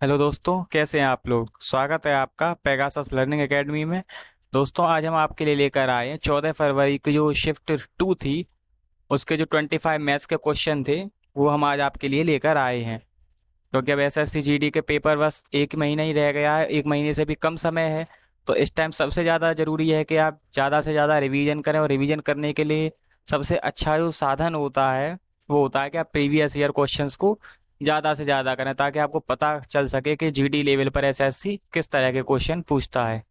Hello दोस्तों, कैसे हैं आप लोग। स्वागत है आपका पेगासस लर्निंग एकेडमी में। दोस्तों, आज हम आपके लिए लेकर आए हैं 14 फरवरी की जो शिफ्ट 2 थी, उसके जो 25 मैथ्स के क्वेश्चन थे वो हम आज आपके लिए लेकर आए हैं। क्योंकि अब एसएससी जीडी के पेपर बस एक महीना ही रह गया है, एक महीने से भी कम समय है। तो इस टाइम सबसे ज़्यादा ज़रूरी है कि आप ज़्यादा से ज़्यादा रिवीजन करें, और रिवीजन करने के लिए सबसे अच्छा जो साधन होता है वो होता है कि आप प्रीवियस ईयर क्वेश्चंस को ज़्यादा से ज़्यादा करें, ताकि आपको पता चल सके कि जीडी लेवल पर एसएससी किस तरह के क्वेश्चन पूछता है।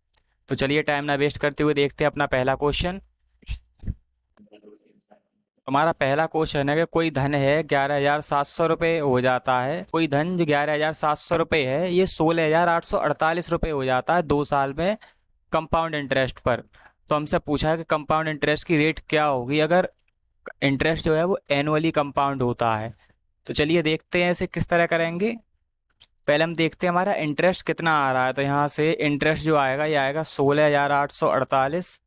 तो चलिए टाइम ना वेस्ट करते हुए देखते हैं अपना पहला क्वेश्चन। हमारा पहला क्वेश्चन है कि कोई धन है 11,700 रुपये हो जाता है। कोई धन जो 11,700 रुपये है ये 16,848 रुपये हो जाता है 2 साल में कंपाउंड इंटरेस्ट पर। तो हमसे पूछा है कि कंपाउंड इंटरेस्ट की रेट क्या होगी अगर इंटरेस्ट जो है वो एनुअली कंपाउंड होता है। तो चलिए देखते हैं इसे किस तरह करेंगे। पहले हम देखते हैं हमारा इंटरेस्ट कितना आ रहा है। तो यहाँ से इंटरेस्ट जो आएगा ये आएगा 16,848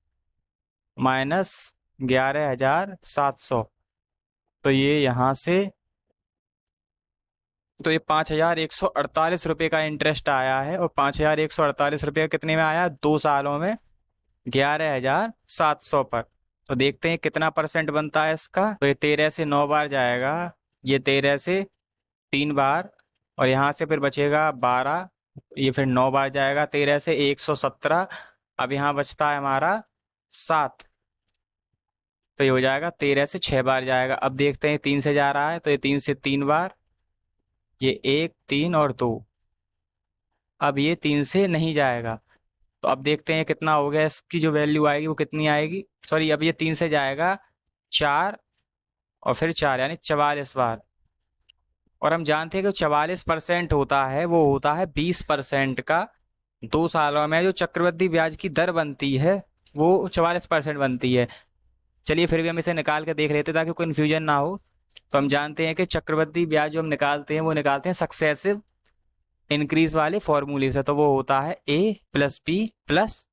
माइनस 11,700। तो ये यहाँ से, तो ये 5,148 रुपये का इंटरेस्ट आया है, और 5,148 रुपये कितने में आया, 2 सालों में 11,700 पर। तो देखते हैं कितना परसेंट बनता है इसका। तो ये 13 से 9 बार जाएगा, ये 13 से 3 बार, और यहाँ से फिर बचेगा 12, ये फिर 9 बार जाएगा, 13 से 117। अब यहाँ बचता है हमारा 7। तो ये हो जाएगा 13 से 6 बार जाएगा। अब देखते हैं 3 से जा रहा है, तो ये 3 से 3 बार, ये 1 3 और 2। अब ये 3 से नहीं जाएगा। तो अब देखते हैं कितना हो गया, इसकी जो वैल्यू आएगी वो कितनी आएगी। सॉरी, अब ये 3 से जाएगा 4, और फिर 4 यानी 44 बार। और हम जानते हैं कि 44% होता है वो होता है 20% का। 2 सालों में जो चक्रवृद्धि ब्याज की दर बनती है वो 44% बनती है। चलिए फिर भी हम इसे निकाल के देख लेते हैं ताकि कोई कन्फ्यूजन ना हो। तो हम जानते हैं कि चक्रवृद्धि ब्याज जो हम निकालते हैं वो निकालते हैं सक्सेसिव इंक्रीज वाले फॉर्मूले से। तो वो होता है A plus B plus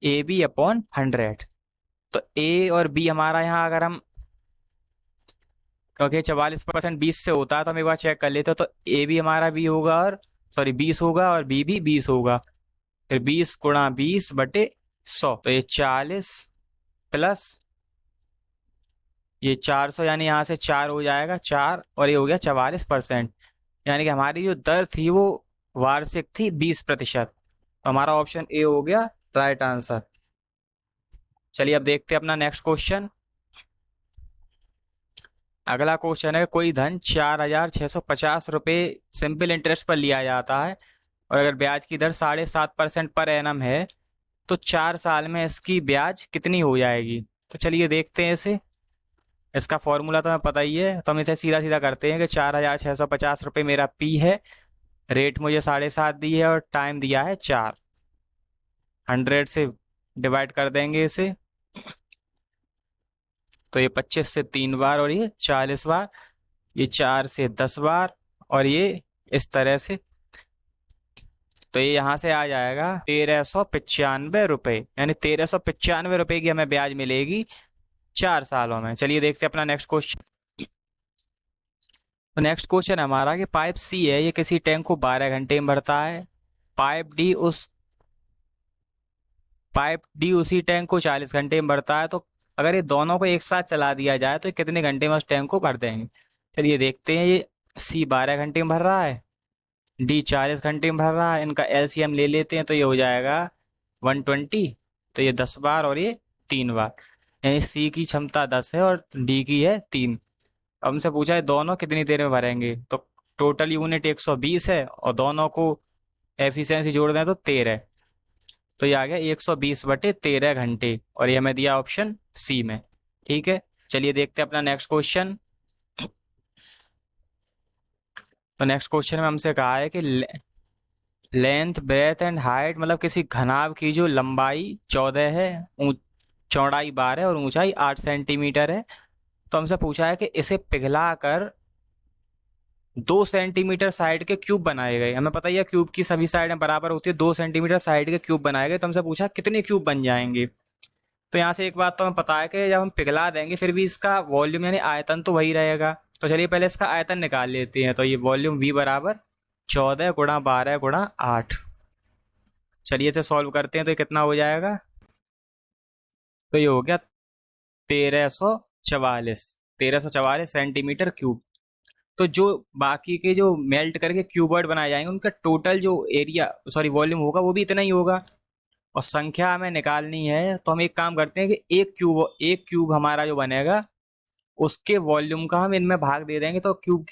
A B upon 100। तो ए और बी हमारा यहाँ अगर हम, क्योंकि 44% 20 से होता है तो हम एक बार चेक कर लेते हैं। तो ए भी हमारा बी होगा, और सॉरी 20 होगा, और बी भी 20 होगा। फिर 20 × 20/100, तो ये 40 प्लस ये 400, यानी यहाँ से 4 हो जाएगा 4, और ये हो गया 44%। यानी कि हमारी जो दर थी वो वार्षिक थी 20%। तो हमारा ऑप्शन ए हो गया राइट आंसर। चलिए अब देखते हैं अपना नेक्स्ट क्वेश्चन। अगला क्वेश्चन है, कोई धन 4,650 रुपये सिंपल इंटरेस्ट पर लिया जाता है, और अगर ब्याज की दर 7.5% पर एनम है तो 4 साल में इसकी ब्याज कितनी हो जाएगी। तो चलिए देखते हैं इसे। इसका फॉर्मूला तो हमें पता ही है, तो हम इसे सीधा सीधा करते हैं कि 4,650 रुपये मेरा पी है, रेट मुझे 7.5 दी है, और टाइम दिया है 4। 100 से डिवाइड कर देंगे इसे, तो ये 25 से 3 बार, और ये 40 बार, ये 4 से 10 बार, और ये इस तरह से। तो ये यहाँ से आ जाएगा 1,395 रुपये, यानी 1,395 रुपये की हमें ब्याज मिलेगी 4 सालों में। चलिए देखते हैं अपना नेक्स्ट क्वेश्चन। तो नेक्स्ट क्वेश्चन हमारा कि पाइप सी है, ये किसी टैंक को 12 घंटे में भरता है। पाइप डी उसी टैंक को 40 घंटे में भरता है। तो अगर ये दोनों को एक साथ चला दिया जाए तो ये कितने घंटे में उस टैंक को भर देंगे। चलिए देखते हैं। ये सी 12 घंटे में भर रहा है, डी 40 घंटे में भर रहा है। इनका एलसीएम ले लेते हैं, तो ये हो जाएगा 120। तो ये 10 बार, और ये 3 बार, यानी सी की क्षमता 10 है और डी की है 3। अब हमसे पूछा है दोनों कितनी देर में भरेंगे। तो टोटल यूनिट 120 है, और दोनों को एफिशिएंसी जोड़ दें तो 13। तो ये आ गया 120/13 घंटे, और ये हमें दिया ऑप्शन सी में। ठीक है, चलिए देखते हैं अपना नेक्स्ट क्वेश्चन। तो नेक्स्ट क्वेश्चन में हमसे कहा है कि लेंथ ब्रेथ एंड हाइट, मतलब किसी घनाभ की जो लंबाई 14 है, चौड़ाई 12 है, और ऊंचाई 8 सेंटीमीटर है। तो हमसे पूछा है कि इसे पिघला कर 2 सेंटीमीटर साइड के क्यूब बनाए गए। हमें पता ही है क्यूब की सभी साइडें बराबर होती है। 2 सेंटीमीटर साइड के क्यूब बनाए गए, तो हमसे पूछा कितने क्यूब बन जाएंगे। तो यहाँ से एक बात तो हमें पता है कि जब हम पिघला देंगे फिर भी इसका वॉल्यूम यानी आयतन तो वही रहेगा। तो चलिए पहले इसका आयतन निकाल लेते हैं। तो ये वॉल्यूम वी बराबर 14 गुणा 12 गुणा 8। चलिए इसे सॉल्व करते हैं तो ये कितना हो जाएगा, तो ये हो गया 1344 1344 सेंटीमीटर क्यूब। तो जो बाकी के जो मेल्ट करके क्यूबर्ड बनाए जाएंगे उनका टोटल जो एरिया सॉरी वॉल्यूम होगा वो भी इतना ही होगा। और संख्या हमें निकालनी है तो हम एक काम करते हैं कि एक क्यूब हमारा जो बनेगा उसके वॉल्यूम का हम इनमें भाग दे देंगे तो क्यूब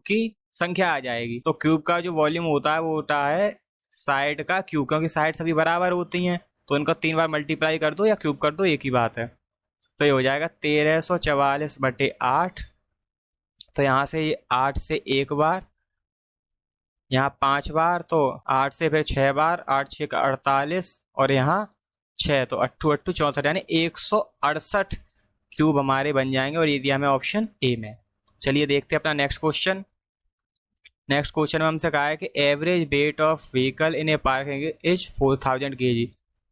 की संख्या आ जाएगी। तो क्यूब का जो वॉल्यूम होता है वो होता है साइड का क्यूब, क्योंकि साइड सभी बराबर होती हैं तो इनको 3 बार मल्टीप्लाई कर दो या क्यूब कर दो, एक ही बात है। तो ये हो जाएगा 1344/8। तो यहाँ से ये 8 से एक बार, यहाँ 5 बार, तो 8 से फिर 6 बार, 8 6 का 48 और यहाँ 6, तो 8 8 64, यानी 168 क्यूब हमारे बन जाएंगे और ये दिया हमें ऑप्शन ए में। चलिए देखते हैं अपना नेक्स्ट क्वेश्चन। नेक्स्ट क्वेश्चन में हमसे कहा है कि average weight of vehicle in A parking is 4000 kg।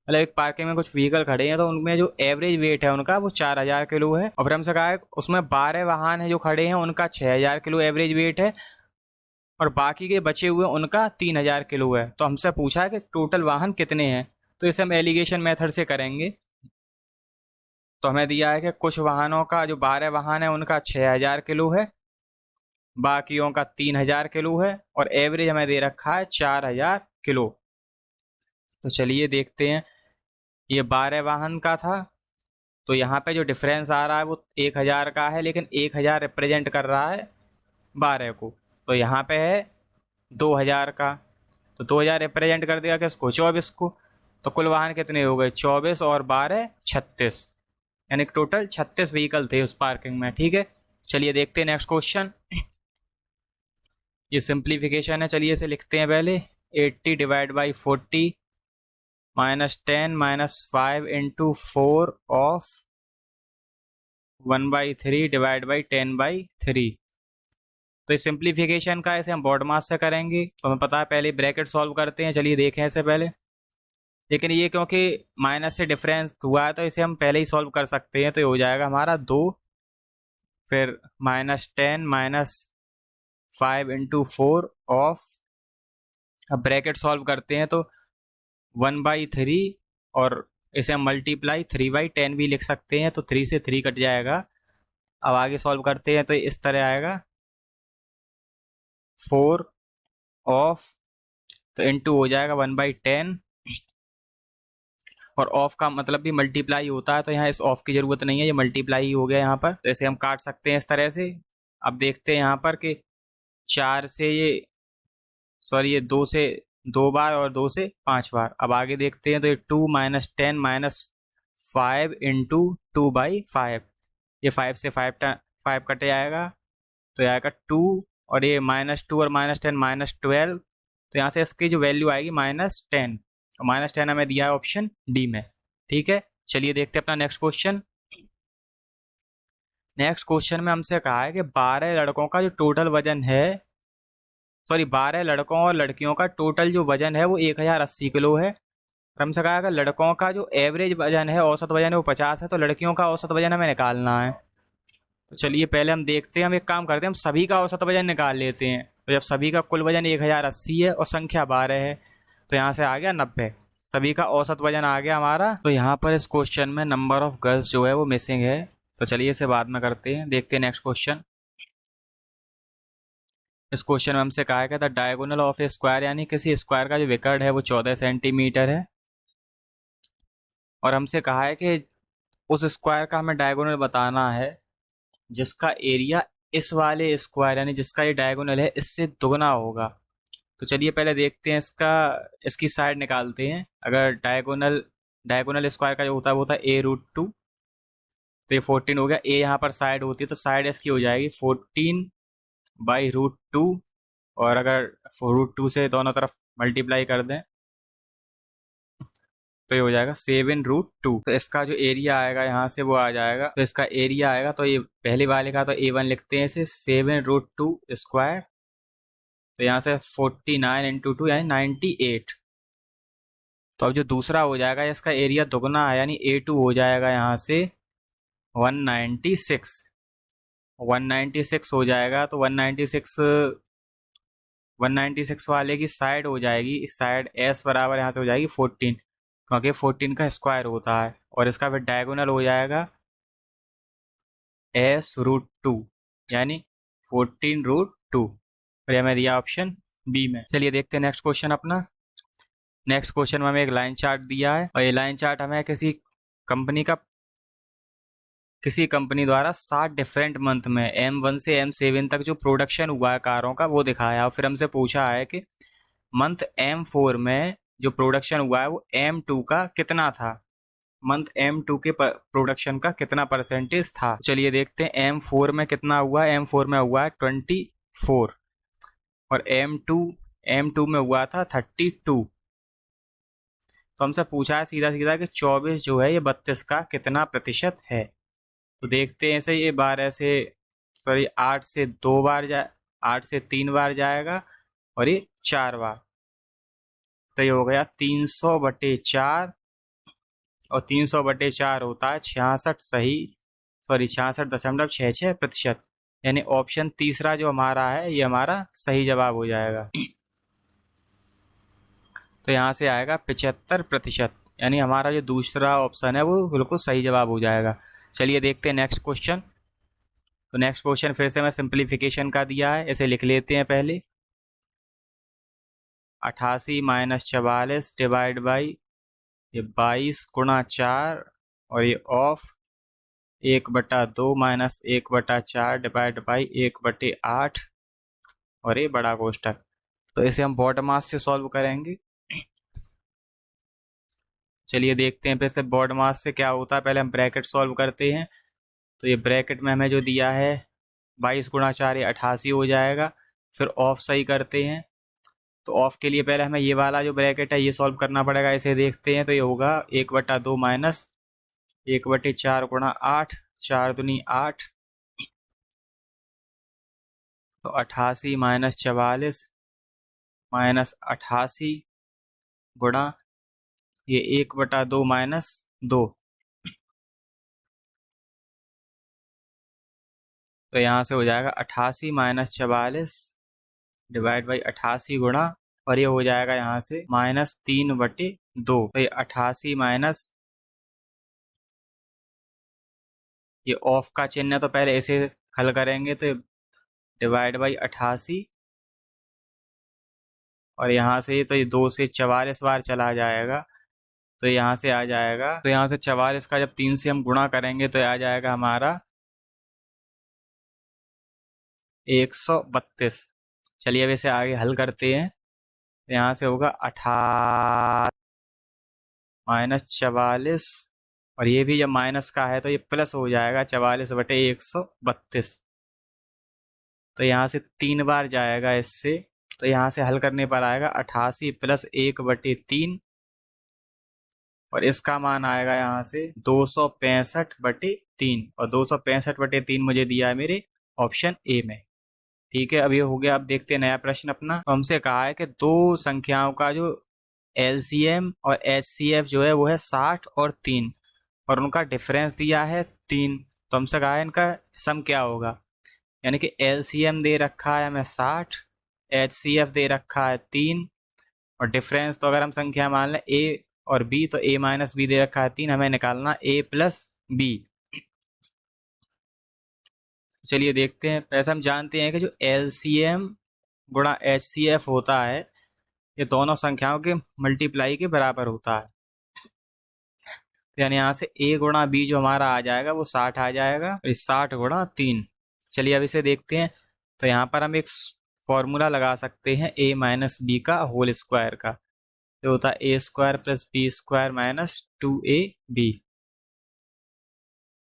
मतलब एक पार्किंग में कुछ व्हीकल खड़े हैं तो उनमें जो एवरेज वेट है उनका वो 4000 किलो है। और फिर हमसे कहा है उसमें 12 वाहन है जो खड़े हैं उनका 6000 किलो एवरेज वेट है और बाकी के बचे हुए उनका 3000 किलो है। तो हमसे पूछा है कि टोटल वाहन कितने हैं। तो इसे हम एलिगेशन मेथड से करेंगे। तो हमें दिया है कि कुछ वाहनों का जो 12 वाहन है उनका 6000 किलो है, बाकियों का 3000 किलो है और एवरेज हमें दे रखा है 4000 किलो। तो चलिए देखते हैं, ये 12 वाहन का था तो यहाँ पे जो डिफरेंस आ रहा है वो 1000 का है, लेकिन 1000 रिप्रेजेंट कर रहा है 12 को। तो यहाँ पे है 2000 का, तो 2000 रिप्रेजेंट कर देगा किसको, 24 को। तो कुल वाहन कितने हो गए, 24 और 12 36, यानी टोटल 36 व्हीकल थे उस पार्किंग में। ठीक है, चलिए देखते हैं नेक्स्ट क्वेश्चन। ये सिंप्लीफिकेशन है, चलिए इसे लिखते हैं पहले। 80 divide by 40 -10 -5 into 4 of 1/3 divide by 10/3। तो इस सिंप्लीफिकेशन का इसे हम बॉड मास से करेंगे तो हमें पता है पहले ब्रैकेट सॉल्व करते हैं। चलिए देखें इसे पहले, लेकिन ये क्योंकि माइनस से डिफरेंस हुआ है तो इसे हम पहले ही सॉल्व कर सकते हैं। तो ये हो जाएगा हमारा 2, फिर -10 -5 इंटू 4 ऑफ, अब ब्रैकेट सॉल्व करते हैं तो 1/3 और इसे हम मल्टीप्लाई 3/10 भी लिख सकते हैं। तो 3 से 3 कट जाएगा। अब आगे सॉल्व करते हैं तो इस तरह आएगा 4 ऑफ, तो इंटू हो जाएगा 1/10 और ऑफ का मतलब भी मल्टीप्लाई होता है तो यहाँ इस ऑफ की ज़रूरत नहीं है, ये मल्टीप्लाई ही हो गया यहाँ पर। तो इसे हम काट सकते हैं इस तरह से। अब देखते हैं यहाँ पर कि 4 से ये सॉरी ये 2 से 2 बार और 2 से 5 बार। अब आगे देखते हैं तो ये 2 -10 -5 इंटू 2/5, ये 5 से 5 कट जाएगा तो ये आएगा 2 और ये -2 और -10 -12, तो यहाँ से इसकी जो वैल्यू आएगी -10 और -10 हमें दिया है ऑप्शन डी में। ठीक है, चलिए देखते हैं अपना नेक्स्ट क्वेश्चन। नेक्स्ट क्वेश्चन में हमसे कहा है कि 12 लड़कों का जो टोटल वजन है, सॉरी 12 लड़कों और लड़कियों का टोटल जो वजन है वो 1080 किलो है। और हमसे कहा है कि लड़कों का जो एवरेज वजन है, औसत वजन है वो 50 है, तो लड़कियों का औसत वजन हमें निकालना है। तो चलिए पहले हम देखते हैं, हम एक काम करते हैं, हम सभी का औसत वजन निकाल लेते हैं। तो जब सभी का कुल वजन 1080 है और संख्या 12 है तो यहाँ से आ गया 90, सभी का औसत वजन आ गया हमारा। तो यहाँ पर इस क्वेश्चन में नंबर ऑफ गर्ल्स जो है वो मिसिंग है, तो चलिए इसे बाद में करते हैं। देखते हैं नेक्स्ट क्वेश्चन। इस क्वेश्चन में हमसे कहा है the diagonal of A square, यानी किसी स्क्वायर का जो विकर्ण है वो 14 सेंटीमीटर है। और हमसे कहा है कि उस स्क्वायर का हमें डायगोनल बताना है जिसका एरिया इस वाले स्क्वायर यानी जिसका ये डायगोनल है इससे दुगना होगा। तो चलिए पहले देखते हैं इसकी साइड निकालते हैं। अगर डायगोनल स्क्वायर का जो होता है वो होता है a√2, तो ये 14 हो गया। ए यहाँ पर साइड होती है तो साइड इसकी हो जाएगी 14/√2 और अगर √2 से दोनों तरफ मल्टीप्लाई कर दें तो ये हो जाएगा 7√2। तो इसका जो एरिया आएगा यहाँ से वो आ जाएगा, तो इसका एरिया आएगा, तो ये पहले वाले का तो A1 लिखते हैं इसे 7√2 स्क्वायर, तो यहाँ से 49 इंटू 2 यानी 98। तो अब जो दूसरा हो जाएगा इसका एरिया दुगना है यानी A2 हो जाएगा यहाँ से 196 हो जाएगा। तो 196 196 वाले की साइड हो जाएगी, इस साइड एस बराबर यहाँ से हो जाएगी 14, क्योंकि 14 का स्क्वायर होता है, और इसका फिर डायगोनल हो जाएगा s√2, यानी 14√2। और ये हमें दिया ऑप्शन बी में। चलिए देखते हैं नेक्स्ट क्वेश्चन अपना। नेक्स्ट क्वेश्चन में हमें एक लाइन चार्ट दिया है, और ये लाइन चार्ट हमें किसी कंपनी द्वारा 7 डिफरेंट मंथ में M1 से M7 तक जो प्रोडक्शन हुआ है कारों का वो दिखाया है, और फिर हमसे पूछा है कि मंथ M4 में जो प्रोडक्शन हुआ है वो M2 का कितना था, मंथ M2 के प्रोडक्शन का कितना परसेंटेज था। चलिए देखते हैं M4 में कितना हुआ है। M4 में हुआ है 24, और M2 में हुआ था 32। तो हमसे पूछा है सीधा सीधा कि 24 जो है ये 32 का कितना प्रतिशत है। तो देखते हैं, ऐसे ये 12 से सॉरी 8 से 2 बार 8 से 3 बार जाएगा, और ये 4 बार, तो ये हो गया 300/4, और 300/4 होता है 66.66%, यानी ऑप्शन तीसरा जो हमारा है ये हमारा सही जवाब हो जाएगा। तो यहाँ से आएगा 75%, यानी हमारा जो दूसरा ऑप्शन है वो बिल्कुल सही जवाब हो जाएगा। चलिए देखते हैं नेक्स्ट क्वेश्चन। तो नेक्स्ट क्वेश्चन फिर से मैं सिंप्लीफिकेशन का दिया है, इसे लिख लेते हैं पहले। 88 - 44 डिवाइड बाई ये 22 × 4, और ये ऑफ 1/2 - 1/4 डिवाइड बाई 1/8, और ये बड़ा कोष्टक। तो इसे हम बॉडमास से सॉल्व करेंगे। चलिए देखते हैं फिर से बॉडमास से क्या होता है। पहले हम ब्रैकेट सॉल्व करते हैं। तो ये ब्रैकेट में हमें जो दिया है 22 × 4 ये 88 हो जाएगा। फिर ऑफ सही करते हैं। तो ऑफ के लिए पहले हमें ये वाला जो ब्रैकेट है ये सॉल्व करना पड़ेगा। इसे देखते हैं तो ये होगा 1/2 माइनस 1/4 × 8, 4 दूनी 8, तो 88 - 44 -88 गुणा ये 1/2 - 2, तो यहाँ से हो जाएगा 88 - 44 डिवाइड बाई 88 गुणा, और ये हो जाएगा यहाँ से -3/2। तो ये 88 माइनस ये ऑफ का चिन्ह है, तो पहले इसे हल करेंगे। तो डिवाइड बाई 88, और यहाँ से तो ये 2 से 44 बार चला जाएगा, तो यहाँ से आ जाएगा। तो यहाँ से 44 का जब 3 से हम गुणा करेंगे तो आ जाएगा हमारा 132। चलिए अब इसे आगे हल करते हैं। तो यहाँ से होगा 18 -44, और ये भी जब माइनस का है तो ये प्लस हो जाएगा 44/132। तो यहाँ से 3 बार जाएगा इससे, तो यहाँ से हल करने पर आएगा 88 + 1/3, और इसका मान आएगा यहाँ से 265/3, और 265/3 मुझे दिया है मेरे ऑप्शन ए में। ठीक है, अब ये हो गया। अब देखते हैं नया प्रश्न अपना। तो हमसे कहा है कि दो संख्याओं का जो LCM और HCF जो है वो है 60 और 3, और उनका डिफरेंस दिया है 3। तो हमसे कहा है इनका सम क्या होगा, यानी कि LCM दे रखा है हमें 60, HCF दे रखा है 3, और डिफरेंस तो अगर हम संख्या मान लें A और B, तो A - B दे रखा है 3, हमें निकालना A + B। चलिए देखते हैं। वैसे हम जानते हैं कि जो LCM गुणा HCF होता है ये दोनों संख्याओं के मल्टीप्लाई के बराबर होता है। तो यानी यहाँ से A × B जो हमारा आ जाएगा वो 60 आ जाएगा, 60 × 3। चलिए अब इसे देखते हैं। तो यहाँ पर हम एक फॉर्मूला लगा सकते हैं A - B का होल स्क्वायर का, जो होता है A² + B² - 2AB।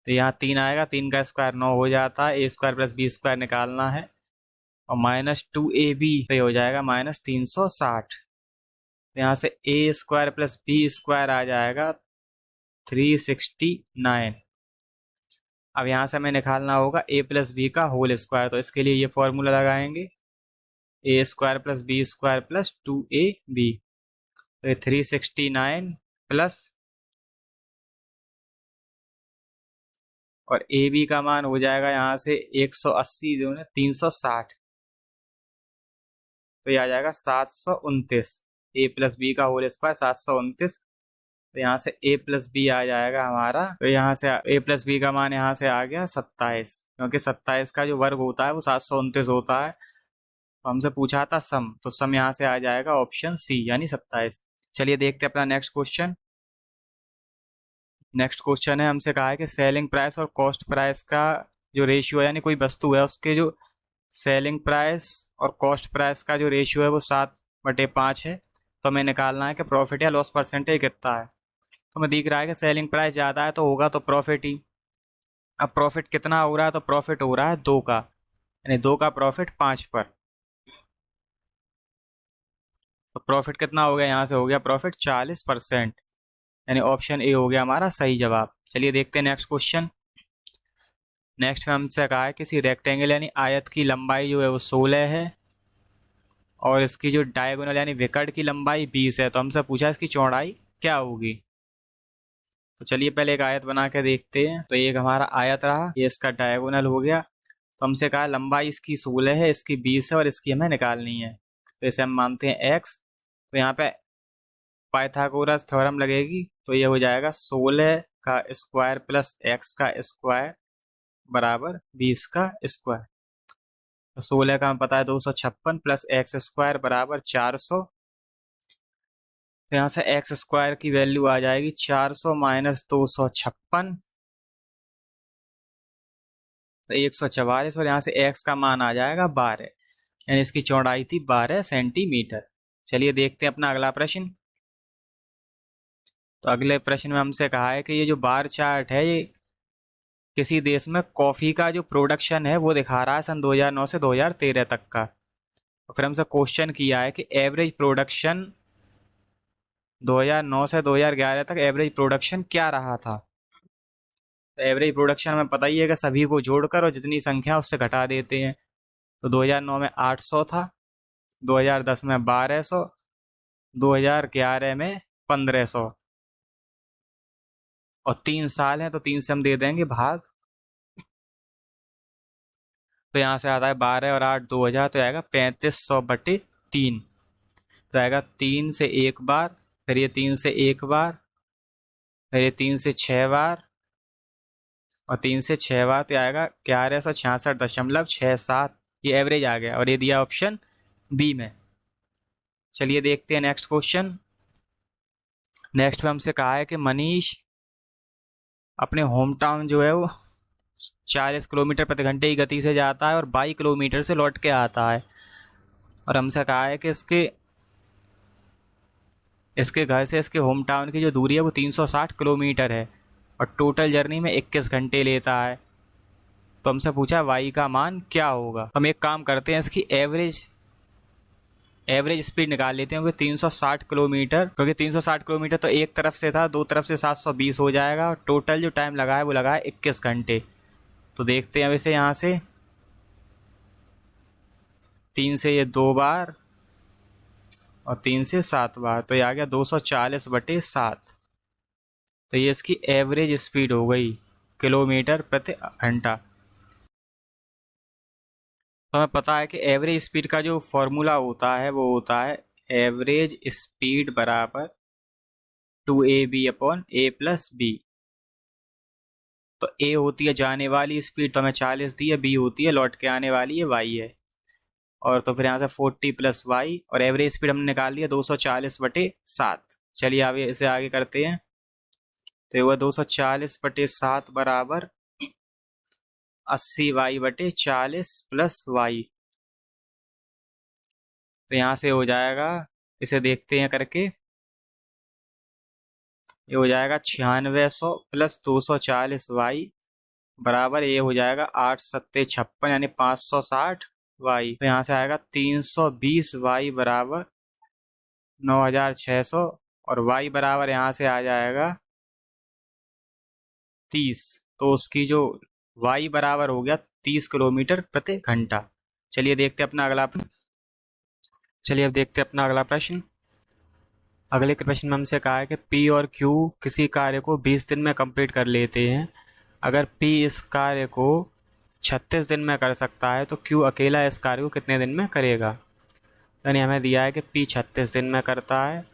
तो यहाँ 3 आएगा, 3 का स्क्वायर 9 हो जाता है, A² + B² निकालना है, और -2AB तो ये हो जाएगा -360। तो यहाँ से A² + B² आ जाएगा 369। अब यहाँ से हमें निकालना होगा A + B का होल स्क्वायर, तो इसके लिए ये फॉर्मूला लगाएंगे A² + B² + 2AB। तो ये 369 प्लस, और AB का मान हो जाएगा यहाँ से 180 जो है 360। तो ये आ जाएगा 729। ए प्लस बी का होल स्क्वायर 729। तो यहाँ से a प्लस बी आ जाएगा हमारा, तो यहाँ से a प्लस बी का मान यहाँ से आ गया 27, क्योंकि 27 का जो वर्ग होता है वो 729 होता है। तो हमसे पूछा था सम, तो सम यहाँ से आ जाएगा ऑप्शन सी यानी 27। चलिए देखते हैं अपना नेक्स्ट क्वेश्चन। नेक्स्ट क्वेश्चन है, हमसे कहा है कि सेलिंग प्राइस और कॉस्ट प्राइस का जो रेशियो है, यानी कोई वस्तु है उसके जो सेलिंग प्राइस और कॉस्ट प्राइस का जो रेशियो है वो 7/5 है। तो हमें निकालना है कि प्रॉफिट या लॉस परसेंटेज कितना है। तो हमें दिख रहा है कि सेलिंग प्राइस ज़्यादा है तो होगा तो प्रॉफिट ही। अब प्रॉफिट कितना हो रहा है, तो प्रॉफिट हो रहा है 2 का, यानी 2 का प्रॉफिट 5 पर। तो प्रॉफिट कितना हो गया, यहाँ से हो गया प्रॉफिट 40%, यानी ऑप्शन ए हो गया हमारा सही जवाब। चलिए देखते हैं नेक्स्ट क्वेश्चन। नेक्स्ट में हमसे कहा है किसी रेक्टेंगल यानी आयत की लंबाई जो है वो 16 है और इसकी जो डायगोनल यानी विकर्ण की लंबाई 20 है। तो हमसे पूछा इसकी चौड़ाई क्या होगी। तो चलिए पहले एक आयत बना के देखते हैं। तो एक हमारा आयत रहा, ये इसका डायगोनल हो गया। तो हमसे कहा लंबाई इसकी 16 है, इसकी 20 है और इसकी हमें निकालनी है। तो इसे हम मानते हैं x। तो यहाँ पे पाइथागोरस थ्योरम लगेगी, तो ये हो जाएगा 16 का स्क्वायर प्लस x का स्क्वायर बराबर 20 का स्क्वायर। तो 16 का हमें पता है 256 प्लस एक्स स्क्वायर बराबर 400। तो यहाँ से एक्स स्क्वायर की वैल्यू आ जाएगी 400 माइनस 256, तो 144। और यहाँ से एक्स का मान आ जाएगा 12, यानी इसकी चौड़ाई थी 12 सेंटीमीटर। चलिए देखते हैं अपना अगला प्रश्न। तो अगले प्रश्न में हमसे कहा है कि ये जो बार चार्ट है ये किसी देश में कॉफ़ी का जो प्रोडक्शन है वो दिखा रहा है सन 2009 से 2013 तक का। तो फिर हमसे क्वेश्चन किया है कि एवरेज प्रोडक्शन 2009 से 2011 तक एवरेज प्रोडक्शन क्या रहा था। तो एवरेज प्रोडक्शन में पता ही है कि सभी को जोड़कर और जितनी संख्या उससे घटा देते हैं। तो 2009 में 800 था, 2010 में 1200, 2011 में 1500 और 3 साल हैं तो 3 से हम दे देंगे भाग। तो यहाँ से आता है 12 और 8 2000, तो आएगा 3500/3। तो आएगा 3 से 1 बार, फिर ये 3 से 1 बार, फिर ये 3 से 6 बार और 3 से 6 बार, तो आएगा 1166.67। ये एवरेज आ गया और ये दिया ऑप्शन बी में। चलिए देखते हैं नेक्स्ट क्वेश्चन। नेक्स्ट में हमसे कहा है कि मनीष अपने होम टाउन जो है वो 40 किलोमीटर प्रति घंटे की गति से जाता है और 22 किलोमीटर से लौट के आता है। और हमसे कहा है कि इसके घर से इसके होम टाउन की जो दूरी है वो 360 किलोमीटर है और टोटल जर्नी में 21 घंटे लेता है। तो हमसे पूछा वाई का मान क्या होगा। हम एक काम करते हैं, इसकी एवरेज स्पीड निकाल लेते हैं। 360 किलोमीटर, क्योंकि 360 किलोमीटर तो एक तरफ से था, दो तरफ से 720 हो जाएगा और टोटल जो टाइम लगा है वो लगा है 21 घंटे। तो देखते हैं वैसे यहाँ से 3 से ये 2 बार और 3 से 7 बार, तो ये आ गया 240/7। तो ये इसकी एवरेज स्पीड हो गई किलोमीटर प्रति घंटा। तो हमें पता है कि एवरेज स्पीड का जो फॉर्मूला होता है वो होता है एवरेज स्पीड बराबर 2ab/a+b। तो a होती है जाने वाली स्पीड, तो हमें 40 दी है, b होती है लौट के आने वाली है, y है। और तो फिर यहाँ से 40 + y और एवरेज स्पीड हमने निकाल लिया 240/7। चलिए आगे इसे आगे करते हैं। तो ये हुआ 240/7 बराबर 80y/40 + y। तो यहाँ से हो जाएगा, इसे देखते हैं करके, ये हो जाएगा 9600 + 240y बराबर ये हो जाएगा 8 सत्ते 56 यानी 560y। तो यहाँ से आएगा 320y बराबर 9600 और y बराबर यहाँ से आ जाएगा 30। तो उसकी जो y बराबर हो गया 30 किलोमीटर प्रति घंटा। चलिए देखते हैं अपना अगला प्रश्न। अगले के प्रश्न में हमसे कहा है कि P और Q किसी कार्य को 20 दिन में कंप्लीट कर लेते हैं। अगर P इस कार्य को 36 दिन में कर सकता है तो Q अकेला इस कार्य को कितने दिन में करेगा। यानी हमें दिया है कि P 36 दिन में करता है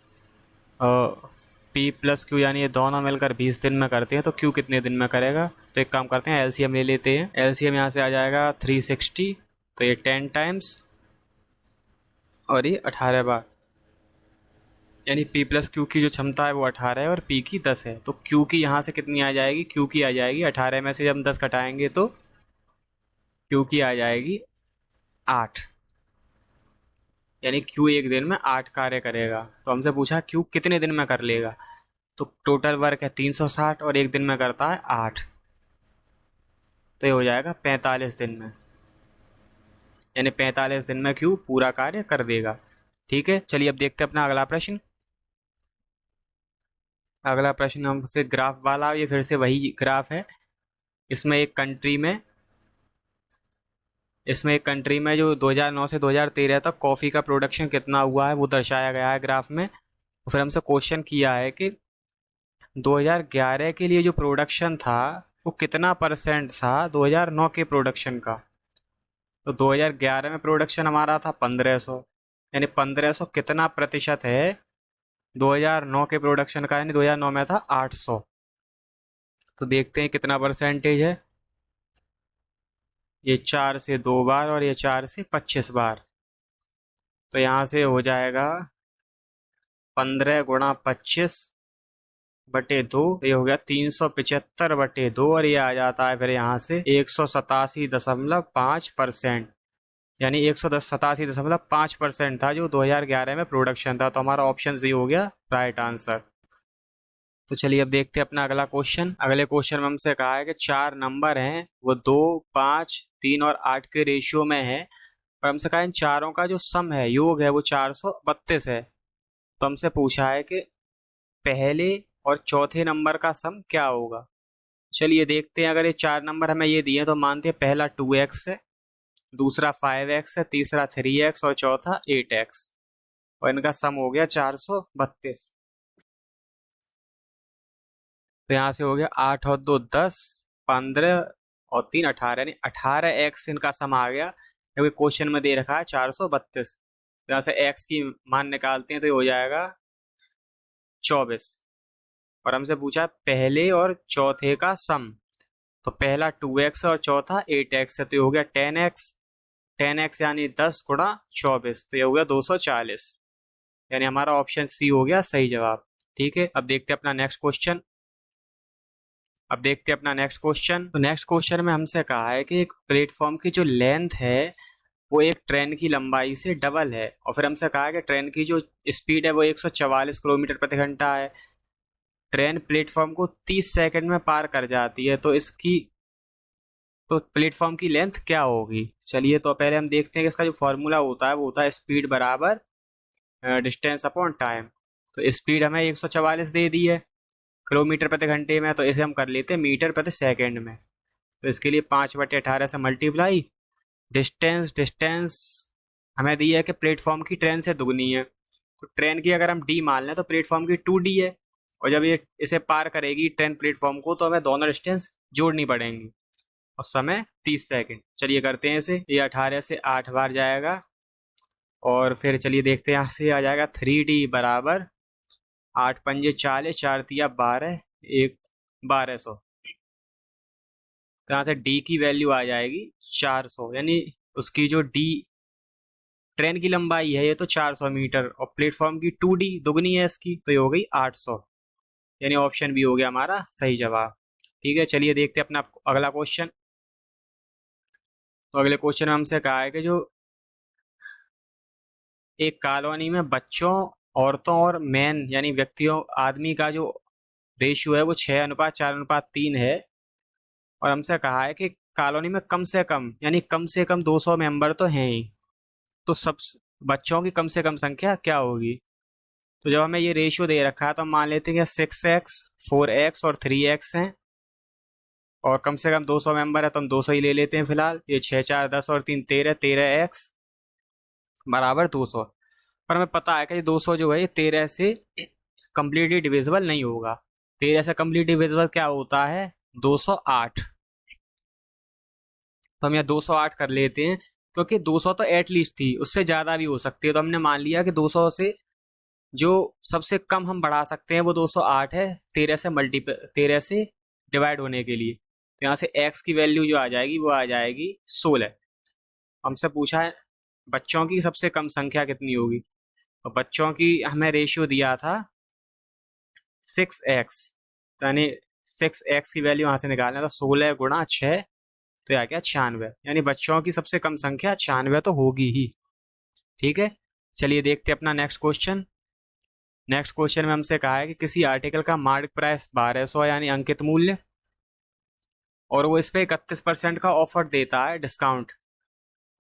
और P प्लस Q यानी ये दोनों मिलकर 20 दिन में करते हैं, तो Q कितने दिन में करेगा। तो एक काम करते हैं, एलसीएम ले लेते हैं। एलसीएम यहाँ से आ जाएगा 360, तो ये 10 टाइम्स और ये 18 बार, यानी P प्लस Q की जो क्षमता है वो 18 है और P की 10 है। तो Q की यहाँ से कितनी आ जाएगी, Q की आ जाएगी 18 में से जब हम 10 घटाएंगे तो Q की आ जाएगी 8, यानी Q एक दिन में 8 कार्य करेगा। तो हमसे पूछा Q कितने दिन में कर लेगा, तो टोटल वर्क है 360 और एक दिन में करता है 8, तो ये हो जाएगा 45 दिन में, यानी 45 दिन में Q पूरा कार्य कर देगा। ठीक है, चलिए अब देखते हैं अपना अगला प्रश्न। अगला प्रश्न हमसे ग्राफ वाला, ये फिर से वही ग्राफ है। इसमें एक कंट्री में जो 2009 से 2013 तक कॉफ़ी का प्रोडक्शन कितना हुआ है वो दर्शाया गया है ग्राफ में। फिर हमसे क्वेश्चन किया है कि 2011 के लिए जो प्रोडक्शन था वो कितना परसेंट था 2009 के प्रोडक्शन का। तो 2011 में प्रोडक्शन हमारा था 1500, यानी 1500 कितना प्रतिशत है 2009 के प्रोडक्शन का, यानी 2009 में था 800। तो देखते हैं कितना परसेंटेज है। ये 4 से 2 बार और ये 4 से 25 बार, तो यहाँ से हो जाएगा 15 गुणा 25 बटे 2, ये हो गया 375 बटे 2 और ये आ जाता है फिर यहाँ से 187.5%, यानी 187.5% था जो 2011 में प्रोडक्शन था। तो हमारा ऑप्शन सी हो गया राइट आंसर। तो चलिए अब देखते हैं अपना अगला क्वेश्चन। अगले क्वेश्चन में हमसे कहा है कि 4 नंबर हैं वो 2, 5, 3 और 8 के रेशियो में है और हमसे कहा है इन चारों का जो सम है, योग है, वो 432 है। तो हमसे पूछा है कि पहले और चौथे नंबर का सम क्या होगा। चलिए देखते हैं। अगर ये 4 नंबर हमें ये दिए तो मानते हैं पहला 2x है, दूसरा 5x है, तीसरा 3x और चौथा 8x, और इनका सम हो गया 432। तो यहाँ से हो गया 8 और 2 10, 15 और 3 18, यानी 18x इनका सम आ गया, क्योंकि क्वेश्चन में दे रखा है 432। तो यहाँ से x की मान निकालते हैं तो ये हो जाएगा 24, और हमसे पूछा पहले और चौथे का सम। तो पहला 2x और चौथा 8x है, तो ये हो गया 10x। 10x यानी 10 गुणा 24, तो ये हो गया 240, यानी हमारा ऑप्शन सी हो गया सही जवाब। ठीक है, अब देखते हैं अपना नेक्स्ट क्वेश्चन। तो नेक्स्ट क्वेश्चन में हमसे कहा है कि एक प्लेटफॉर्म की जो लेंथ है वो एक ट्रेन की लंबाई से डबल है, और फिर हमसे कहा है कि ट्रेन की जो स्पीड है वो 144 किलोमीटर प्रति घंटा है। ट्रेन प्लेटफॉर्म को 30 सेकंड में पार कर जाती है, तो प्लेटफॉर्म की लेंथ क्या होगी। चलिए तो पहले हम देखते हैं कि इसका जो फॉर्मूला होता है वो होता है स्पीड बराबर डिस्टेंस अपॉन टाइम। तो स्पीड हमें 144 दे दी है किलोमीटर प्रति घंटे में, तो इसे हम कर लेते हैं मीटर प्रति सेकंड में। तो इसके लिए 5/18 से मल्टीप्लाई डिस्टेंस हमें दी है कि प्लेटफॉर्म की ट्रेन से दुगनी है, तो ट्रेन की अगर हम डी मान लें तो प्लेटफॉर्म की 2D है, और जब ये इसे पार करेगी ट्रेन प्लेटफॉर्म को तो हमें दोनों डिस्टेंस जोड़नी पड़ेंगी, और समय 30 सेकंड। चलिए करते हैं इसे। ये 18 से 8 बार जाएगा, और फिर चलिए देखते हैं यहाँ से आ जाएगा 3D बराबर 8 पंजे 40, 4 तिया 12, 1 1200। तो यहाँ से डी की वैल्यू आ जाएगी 400, यानी उसकी जो डी ट्रेन की लंबाई है ये तो 400 मीटर और प्लेटफॉर्म की 2D दुगनी है इसकी, तो ये हो गई 800, यानी ऑप्शन बी हो गया हमारा सही जवाब। ठीक है, चलिए देखते हैं अपना अगला क्वेश्चन। तो अगले क्वेश्चन में हमसे कहा है कि जो एक कॉलोनी में बच्चों, औरतों और मैन यानी व्यक्तियों आदमी का जो रेशियो है वो 6:4:3 है, और हमसे कहा है कि कॉलोनी में कम से कम 200 मेंबर तो हैं ही, तो सब बच्चों की कम से कम संख्या क्या होगी। तो जब हमें ये रेशियो दे रखा है तो हम मान लेते हैं कि 6x 4x और 3x हैं, और कम से कम 200 मेंबर है तो हम 200 ही ले लेते हैं फिलहाल। ये 6 4 10 और 3 13, 13x बराबर 200। पर हमें पता है कि 200 जो है ये 13 से कंप्लीटली डिविजिबल नहीं होगा। 13 से कंप्लीट डिविजिबल क्या होता है 208, तो हम यहाँ 208 कर लेते हैं, क्योंकि 200 तो एटलीस्ट थी, उससे ज़्यादा भी हो सकती है, तो हमने मान लिया कि 200 से जो सबसे कम हम बढ़ा सकते हैं वो 208 है, 13 से डिवाइड होने के लिए। तो यहाँ से x की वैल्यू जो आ जाएगी वो आ जाएगी 16। हमसे पूछा है बच्चों की सबसे कम संख्या कितनी होगी, तो बच्चों की हमें रेशियो दिया था 6x, तो यानी 6x की वैल्यू यहाँ से निकालना, तो 16 गुणा 6, तो यह आ गया 96, यानी बच्चों की सबसे कम संख्या 96 तो होगी ही। ठीक है, चलिए देखते हैं अपना नेक्स्ट क्वेश्चन। नेक्स्ट क्वेश्चन में हमसे कहा है कि किसी आर्टिकल का मार्केट प्राइस 1200 यानी अंकित मूल्य, और वो इस पे 31% का ऑफर देता है डिस्काउंट,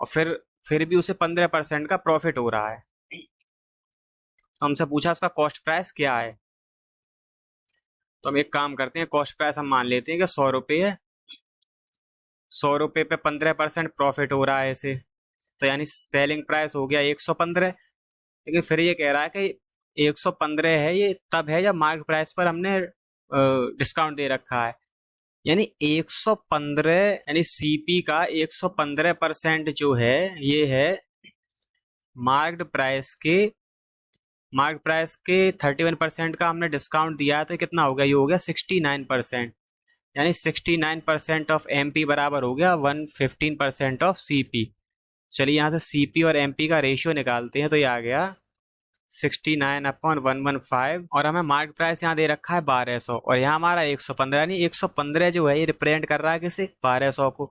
और फिर भी उसे 15% का प्रॉफिट हो रहा है। तो हमसे पूछा उसका कॉस्ट प्राइस क्या है। तो हम एक काम करते हैं, कॉस्ट प्राइस हम मान लेते हैं कि 100 रुपये है, 100 रुपये पे 15% प्रॉफिट हो रहा है इसे, तो यानी सेलिंग प्राइस हो गया 115। लेकिन फिर ये कह रहा है कि 115 है, ये तब है जब मार्केट प्राइस पर हमने डिस्काउंट दे रखा है, यानी 115, यानी सीपी का 115% जो है ये है मार्केट प्राइस के 31% का हमने डिस्काउंट दिया है, तो कितना हो गया, ये हो गया 69%, यानी 69% ऑफ एमपी बराबर हो गया 115% ऑफ सीपी। चलिए यहाँ से सीपी और एमपी का रेशियो निकालते हैं, तो ये आ गया 69/115, और हमें मार्केट प्राइस यहाँ दे रखा है 1200, और यहाँ हमारा 115, यानी 115 जो है ये रिप्रेजेंट कर रहा है किसे, 1200 को।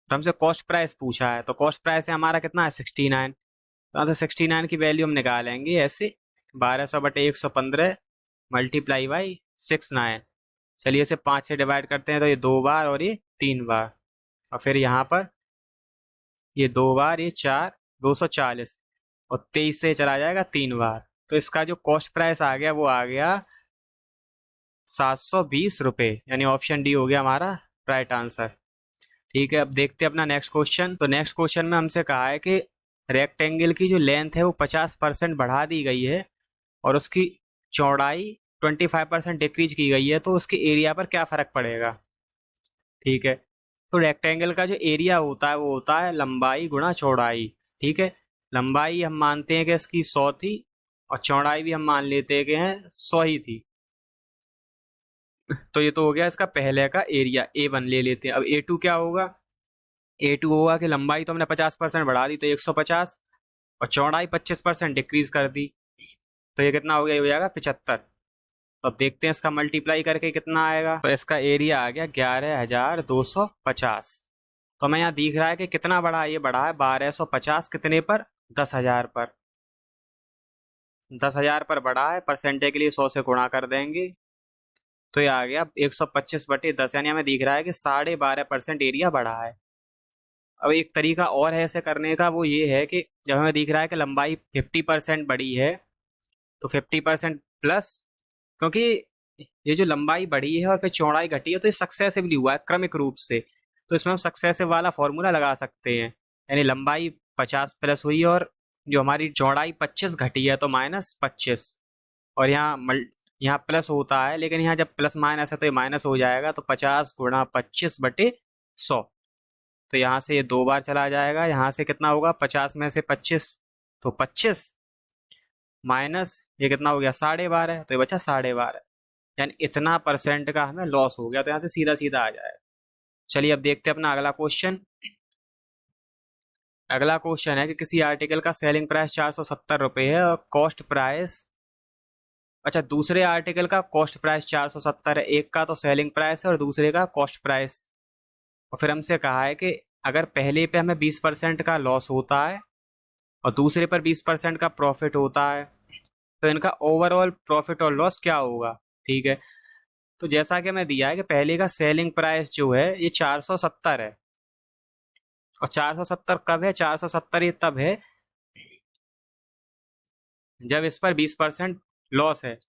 तो हमसे कॉस्ट प्राइस पूछा है, तो कॉस्ट प्राइस है हमारा कितना है 69, तो यहाँ से 69 की वैल्यू हम निकालेंगे ऐसे, 1200/115 मल्टीप्लाई बाई 69। चलिए इसे 5 से डिवाइड करते हैं, तो ये 2 बार और ये 3 बार, और फिर यहाँ पर ये 2 बार, ये 4, 240, और 23 से चला जाएगा 3 बार। तो इसका जो कॉस्ट प्राइस आ गया वो आ गया 720 रुपये, यानी ऑप्शन डी हो गया हमारा राइट आंसर। ठीक है, अब देखते हैं अपना नेक्स्ट क्वेश्चन। तो नेक्स्ट क्वेश्चन में हमसे कहा है कि रेक्टेंगल की जो लेंथ है वो 50% बढ़ा दी गई है, और उसकी चौड़ाई 25% डिक्रीज की गई है, तो उसके एरिया पर क्या फर्क पड़ेगा। ठीक है, तो रेक्टेंगल का जो एरिया होता है वो होता है लंबाई गुणा चौड़ाई। ठीक है, लंबाई हम मानते हैं कि इसकी 100 थी, और चौड़ाई भी हम मान लेते हैं कि 100 ही थी। तो ये तो हो गया इसका पहले का एरिया, A1 ले लेते हैं। अब A2 क्या होगा, A2 होगा कि लंबाई तो हमने 50% बढ़ा दी, तो 150, और चौड़ाई 25% डिक्रीज कर दी, तो ये कितना हो गया, ये हो जाएगा 75। तो अब देखते हैं इसका मल्टीप्लाई करके कितना आएगा, तो इसका एरिया आ गया 11,250। तो हमें यहाँ दिख रहा है कि कितना बढ़ा है, ये बढ़ा है 1250 कितने पर, 10,000 पर, 10,000 पर बढ़ा है, परसेंटेज के लिए 100 से गुणा कर देंगे, तो ये आ गया 125/10, यानी हमें दिख रहा है कि 12.5% एरिया बढ़ा है। अब एक तरीका और है ऐसे करने का, वो ये है कि जब हमें दिख रहा है कि लंबाई 50% बढ़ी है, तो 50% प्लस, क्योंकि ये जो लंबाई बढ़ी है और फिर चौड़ाई घटी है, तो ये सक्सेसिवली हुआ है क्रमिक रूप से, तो इसमें हम सक्सेसिव वाला फॉर्मूला लगा सकते हैं, यानी लंबाई 50 प्लस हुई और जो हमारी चौड़ाई 25 घटी है, तो -25, और यहाँ प्लस होता है, लेकिन यहाँ जब प्लस माइनस है तो ये माइनस हो जाएगा, तो 50 गुणा 25/100, तो यहाँ से ये 2 बार चला जाएगा, यहाँ से कितना होगा 50 में से 25, तो 25 माइनस ये कितना हो गया 12.5, तो ये बचा 12.5, यानी इतना परसेंट का हमें लॉस हो गया, तो यहाँ से सीधा सीधा आ जाएगा। चलिए अब देखते हैं अपना अगला क्वेश्चन। अगला क्वेश्चन है कि किसी आर्टिकल का सेलिंग प्राइस 470 रुपये है, और कॉस्ट प्राइस, अच्छा दूसरे आर्टिकल का कॉस्ट प्राइस 470 है, एक का तो सेलिंग प्राइस है और दूसरे का कॉस्ट प्राइस, और फिर हमसे कहा है कि अगर पहले पे हमें 20% का लॉस होता है और दूसरे पर 20% का प्रॉफिट होता है, तो इनका ओवरऑल प्रॉफिट और लॉस क्या होगा। ठीक है, तो जैसा कि हमें दिया है कि पहले का सेलिंग प्राइस जो है ये 470 है, और 470 कब है, 470 ये तब है जब इस पर 20% लॉस है,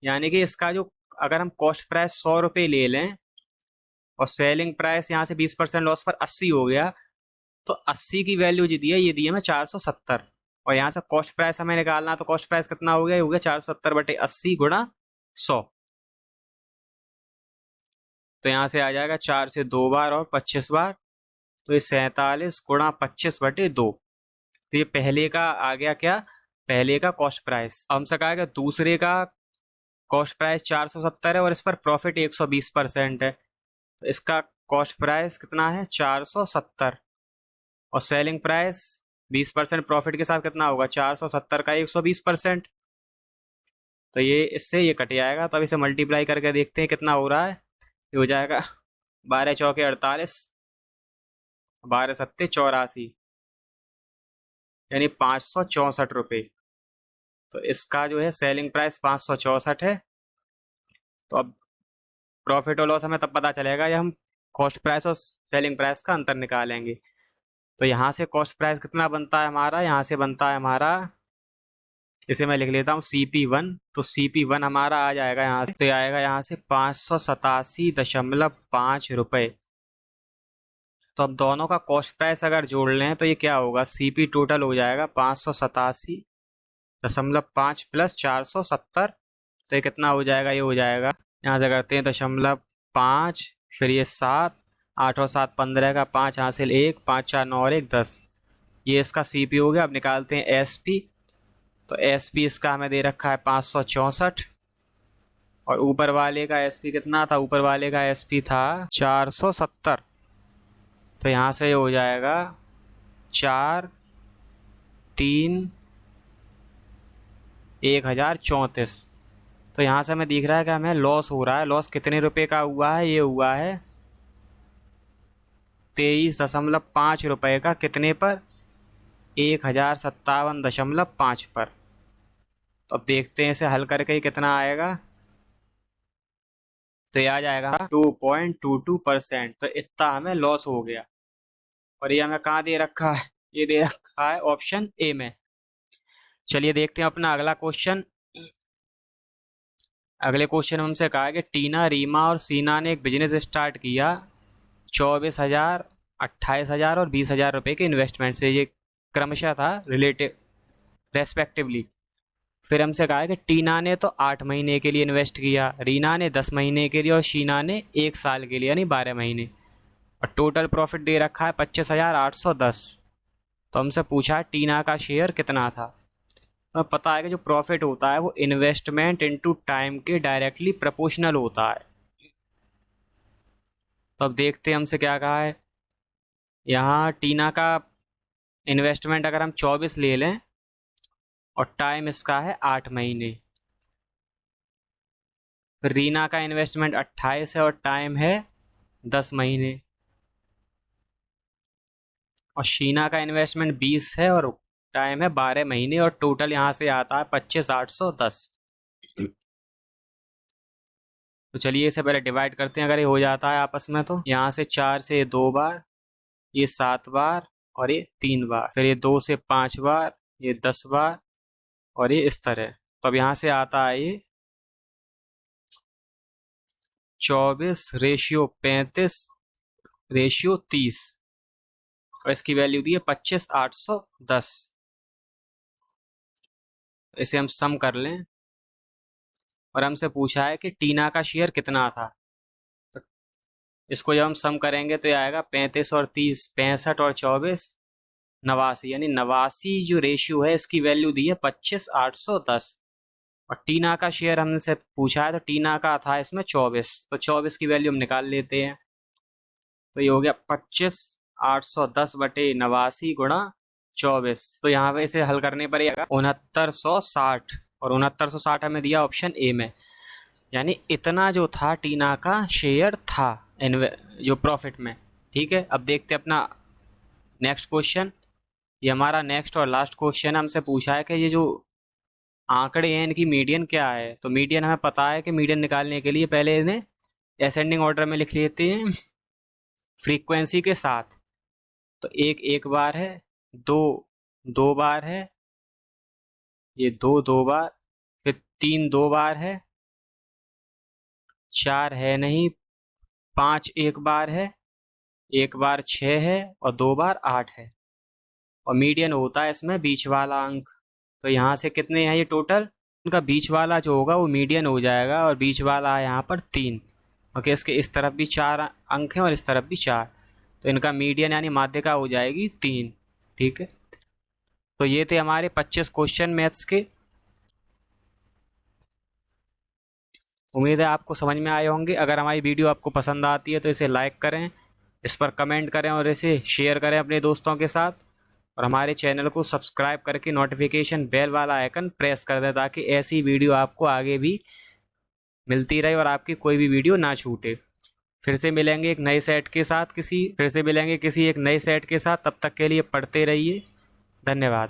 यानी कि इसका जो, अगर हम कॉस्ट प्राइस 100 रुपये ले लें और सेलिंग प्राइस यहाँ से 20% लॉस पर 80 हो गया, तो 80 की वैल्यू जो दी है ये दी है हमें 470, और यहाँ से कॉस्ट प्राइस हमें निकालना, तो कॉस्ट प्राइस कितना हो गया, ये हो गया 470/80 गुणा 100, तो यहाँ से आ जाएगा 4 से 2 बार और 25 बार, तो ये 47 गुणा 25/2। तो ये पहले का आ गया क्या, पहले का कॉस्ट प्राइस। अब हमसे कहा कि दूसरे का कॉस्ट प्राइस 470 है और इस पर प्रॉफिट 120% है, तो इसका कॉस्ट प्राइस कितना है 470, और सेलिंग प्राइस 20% प्रॉफिट के साथ कितना होगा 470 का 120%। तो ये इससे ये कट जाएगा, तो अब इसे मल्टीप्लाई करके देखते हैं कितना हो रहा है। ये हो जाएगा 12 चौके 48, 12 सत्ते 84, यानी 564 रुपये। तो इसका जो है सेलिंग प्राइस 564 है। तो अब प्रॉफिट और लॉस हमें तब पता चलेगा जब हम कॉस्ट प्राइस और सेलिंग प्राइस का अंतर निकालेंगे। तो यहाँ से कॉस्ट प्राइस कितना बनता है हमारा, यहाँ से बनता है हमारा, इसे मैं लिख लेता हूँ CP1। तो CP1 हमारा आ जाएगा यहाँ से, तो ये आएगा यहाँ से 587.5 रुपये। तो अब दोनों का कॉस्ट प्राइस अगर जोड़ लें तो ये क्या होगा, CP टोटल हो जाएगा 587.5 प्लस 470। तो ये कितना हो जाएगा, ये हो जाएगा, यहाँ से करते हैं 0.5, फिर ये 7, 8 और 7 15 का 5 हासिल 1, 5 4 9 और 1 10। ये इसका CP हो गया। अब निकालते हैं SP। तो SP इसका हमें दे रखा है 564, और ऊपर वाले का SP कितना था, ऊपर वाले का SP था 470। तो यहाँ से ये हो जाएगा 4 3 1034। तो यहाँ से हमें दिख रहा है कि हमें लॉस हो रहा है। लॉस कितने रुपए का हुआ है, ये हुआ है 23.5 रुपये का, कितने पर 1057.5 पर। तो अब देखते हैं इसे हल करके ही कितना आएगा। तो ये आ जाएगा 2.22%। तो इतना हमें लॉस हो गया, और ये हमें कहाँ दे रखा है, ये दे रखा है ऑप्शन ए में। चलिए देखते हैं अपना अगला क्वेश्चन। अगले क्वेश्चन में हमसे कहा है कि टीना, रीमा और सीना ने एक बिजनेस स्टार्ट किया 24,000, 28,000 और 20,000 रुपये के इन्वेस्टमेंट से। ये क्रमशः था रिलेटिव रेस्पेक्टिवली। फिर हमसे कहा है कि टीना ने तो 8 महीने के लिए इन्वेस्ट किया, रीना ने 10 महीने के लिए और शीना ने 1 साल के लिए यानी 12 महीने, और टोटल प्रॉफिट दे रखा है 25,810। तो हमसे पूछा है टीना का शेयर कितना था। तो पता है कि जो प्रॉफिट होता है वो इन्वेस्टमेंट इनटू टाइम के डायरेक्टली प्रोपोर्शनल होता है। तो अब देखते हैं हमसे क्या कहा है। यहाँ टीना का इन्वेस्टमेंट अगर हम 24 ले लें और टाइम इसका है 8 महीने, रीना का इन्वेस्टमेंट 28 है और टाइम है 10 महीने, और शीना का इन्वेस्टमेंट 20 है और टाइम है 12 महीने, और टोटल यहाँ से आता है 25,810। तो चलिए इसे पहले डिवाइड करते हैं। अगर ये हो जाता है आपस में, तो यहाँ से 4 से 2 बार, ये 7 बार और ये 3 बार, फिर ये 2 से 5 बार, ये 10 बार, और ये इस तरह। तो अब यहाँ से आता है ये 24:35:30, और इसकी वैल्यू दी है 25,810। इसे हम सम कर लें, और हमसे पूछा है कि टीना का शेयर कितना था। तो इसको जब हम सम करेंगे तो ये आएगा 35 और 30, 65 और 24, 89, यानी 89 जो रेशियो है इसकी वैल्यू दी है 25,810। और टीना का शेयर हमसे पूछा है, तो टीना का था इसमें 24, तो 24 की वैल्यू हम निकाल लेते हैं। तो ये हो गया 25,810 बटे 89 गुणा 24। तो यहाँ पे इसे हल करने पर ये आएगा 6960, और 6960 हमें दिया ऑप्शन ए में, यानी इतना जो था टीना का शेयर था जो प्रॉफिट में। ठीक है, अब देखते हैं अपना नेक्स्ट क्वेश्चन। ये हमारा नेक्स्ट और लास्ट क्वेश्चन। हमसे पूछा है कि ये जो आंकड़े हैं इनकी मीडियन क्या है। तो मीडियन हमें पता है कि मीडियन निकालने के लिए पहले इन्हें असेंडिंग ऑर्डर में लिख लेते हैं फ्रीक्वेंसी के साथ। तो एक बार है, दो बार है, ये दो बार, फिर 3 2 बार है, 4 है नहीं, 5 एक बार है, 1 बार 6 है, और 2 बार 8 है, और मीडियन होता है इसमें बीच वाला अंक। तो यहाँ से कितने हैं ये टोटल, उनका बीच वाला जो होगा वो मीडियन हो जाएगा, और बीच वाला है यहाँ पर 3। ओके, इसके इस तरफ भी 4 अंक हैं और इस तरफ भी 4। तो इनका मीडियन यानी माध्यिका हो जाएगी 3। ठीक है, तो ये थे हमारे 25 क्वेश्चन मैथ्स के। उम्मीद है आपको समझ में आए होंगे। अगर हमारी वीडियो आपको पसंद आती है तो इसे लाइक करें, इस पर कमेंट करें और इसे शेयर करें अपने दोस्तों के साथ, और हमारे चैनल को सब्सक्राइब करके नोटिफिकेशन बेल वाला आइकन प्रेस कर दें ताकि ऐसी वीडियो आपको आगे भी मिलती रहे और आपकी कोई भी वीडियो ना छूटे। फिर से मिलेंगे किसी एक नए सेट के साथ। तब तक के लिए पढ़ते रहिए। धन्यवाद।